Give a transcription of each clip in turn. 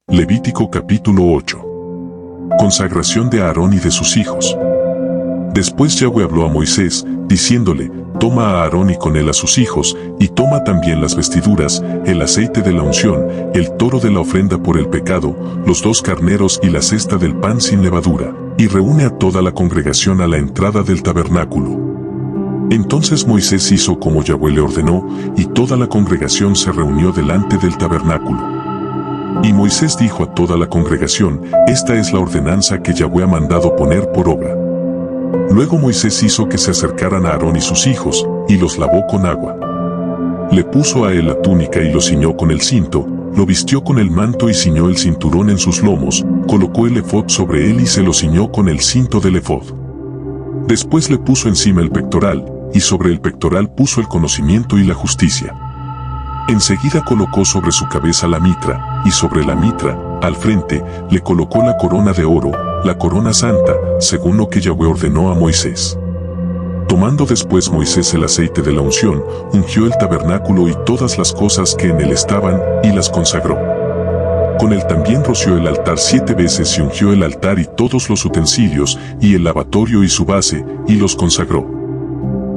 Levítico capítulo 8. Consagración de Aarón y de sus hijos. Después Yahweh habló a Moisés, diciéndole: Toma a Aarón y con él a sus hijos, y toma también las vestiduras, el aceite de la unción, el toro de la ofrenda por el pecado, los 2 carneros y la cesta del pan sin levadura, y reúne a toda la congregación a la entrada del tabernáculo. Entonces Moisés hizo como Yahweh le ordenó, y toda la congregación se reunió delante del tabernáculo. Y Moisés dijo a toda la congregación: Esta es la ordenanza que Yahweh ha mandado poner por obra. Luego Moisés hizo que se acercaran a Aarón y sus hijos, y los lavó con agua. Le puso a él la túnica y lo ciñó con el cinto, lo vistió con el manto y ciñó el cinturón en sus lomos, colocó el efod sobre él y se lo ciñó con el cinto del efod. Después le puso encima el pectoral, y sobre el pectoral puso el conocimiento y la justicia. Enseguida colocó sobre su cabeza la mitra, y sobre la mitra, al frente, le colocó la corona de oro, la corona santa, según lo que Yahweh ordenó a Moisés. Tomando después Moisés el aceite de la unción, ungió el tabernáculo y todas las cosas que en él estaban, y las consagró. Con él también roció el altar 7 veces y ungió el altar y todos los utensilios, y el lavatorio y su base, y los consagró.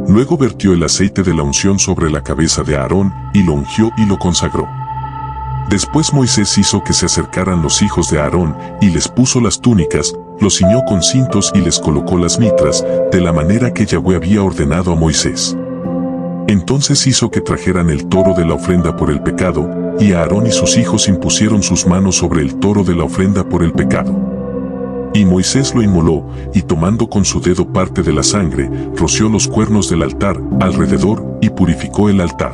Luego vertió el aceite de la unción sobre la cabeza de Aarón, y lo ungió y lo consagró. Después Moisés hizo que se acercaran los hijos de Aarón, y les puso las túnicas, los ciñó con cintos y les colocó las mitras, de la manera que Yahweh había ordenado a Moisés. Entonces hizo que trajeran el toro de la ofrenda por el pecado, y Aarón y sus hijos impusieron sus manos sobre el toro de la ofrenda por el pecado. Y Moisés lo inmoló, y tomando con su dedo parte de la sangre, roció los cuernos del altar alrededor, y purificó el altar.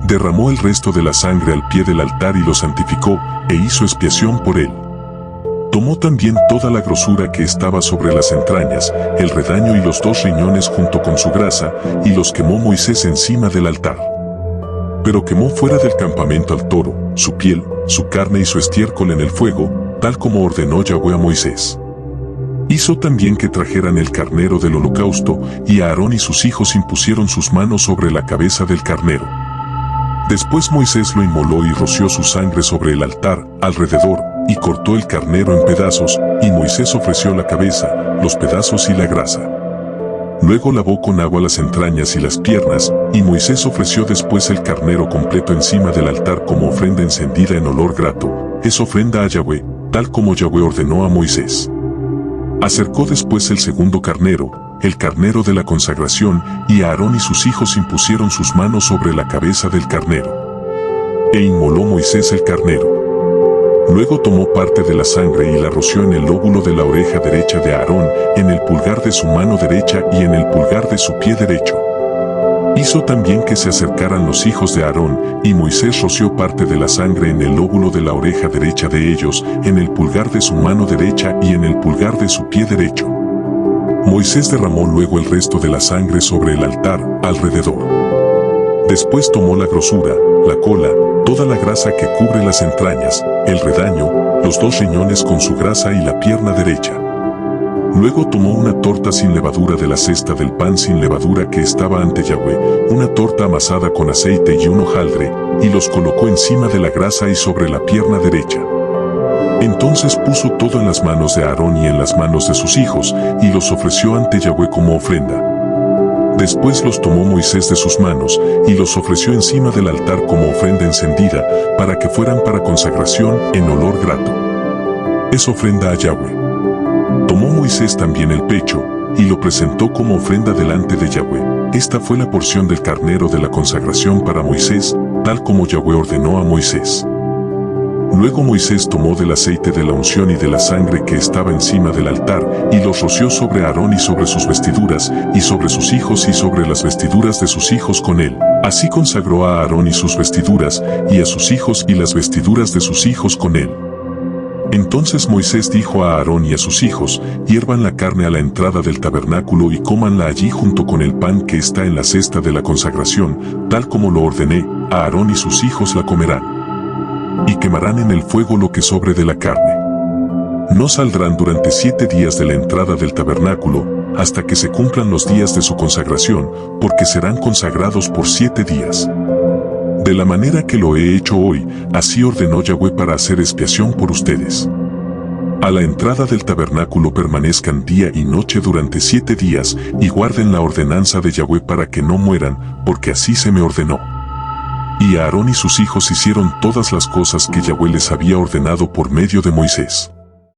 Derramó el resto de la sangre al pie del altar y lo santificó, e hizo expiación por él. Tomó también toda la grosura que estaba sobre las entrañas, el redaño y los 2 riñones junto con su grasa, y los quemó Moisés encima del altar. Pero quemó fuera del campamento al toro, su piel, su carne y su estiércol en el fuego, tal como ordenó Yahweh a Moisés. Hizo también que trajeran el carnero del holocausto, y Aarón y sus hijos impusieron sus manos sobre la cabeza del carnero. Después Moisés lo inmoló y roció su sangre sobre el altar alrededor, y cortó el carnero en pedazos, y Moisés ofreció la cabeza, los pedazos y la grasa. Luego lavó con agua las entrañas y las piernas, y Moisés ofreció después el carnero completo encima del altar como ofrenda encendida en olor grato, es ofrenda a Yahweh, tal como Yahweh ordenó a Moisés. Acercó después el segundo carnero, el carnero de la consagración, y Aarón y sus hijos impusieron sus manos sobre la cabeza del carnero. E inmoló Moisés el carnero. Luego tomó parte de la sangre y la roció en el lóbulo de la oreja derecha de Aarón, en el pulgar de su mano derecha y en el pulgar de su pie derecho. Hizo también que se acercaran los hijos de Aarón, y Moisés roció parte de la sangre en el lóbulo de la oreja derecha de ellos, en el pulgar de su mano derecha y en el pulgar de su pie derecho. Moisés derramó luego el resto de la sangre sobre el altar alrededor. Después tomó la grosura, la cola, toda la grasa que cubre las entrañas, el redaño, los 2 riñones con su grasa y la pierna derecha. Luego tomó una torta sin levadura de la cesta del pan sin levadura que estaba ante Yahweh, una torta amasada con aceite y un hojaldre, y los colocó encima de la grasa y sobre la pierna derecha. Entonces puso todo en las manos de Aarón y en las manos de sus hijos, y los ofreció ante Yahweh como ofrenda. Después los tomó Moisés de sus manos, y los ofreció encima del altar como ofrenda encendida, para que fueran para consagración en olor grato. Es ofrenda a Yahweh. Tomó Moisés también el pecho, y lo presentó como ofrenda delante de Yahweh. Esta fue la porción del carnero de la consagración para Moisés, tal como Yahweh ordenó a Moisés. Luego Moisés tomó del aceite de la unción y de la sangre que estaba encima del altar, y los roció sobre Aarón y sobre sus vestiduras, y sobre sus hijos y sobre las vestiduras de sus hijos con él. Así consagró a Aarón y sus vestiduras, y a sus hijos y las vestiduras de sus hijos con él. Entonces Moisés dijo a Aarón y a sus hijos: hiervan la carne a la entrada del tabernáculo y cómanla allí junto con el pan que está en la cesta de la consagración, tal como lo ordené, Aarón y sus hijos la comerán. Y quemarán en el fuego lo que sobre de la carne. No saldrán durante 7 días de la entrada del tabernáculo, hasta que se cumplan los días de su consagración, porque serán consagrados por 7 días. De la manera que lo he hecho hoy, así ordenó Yahweh para hacer expiación por ustedes. A la entrada del tabernáculo permanezcan día y noche durante 7 días y guarden la ordenanza de Yahweh para que no mueran, porque así se me ordenó. Y Aarón y sus hijos hicieron todas las cosas que Yahweh les había ordenado por medio de Moisés.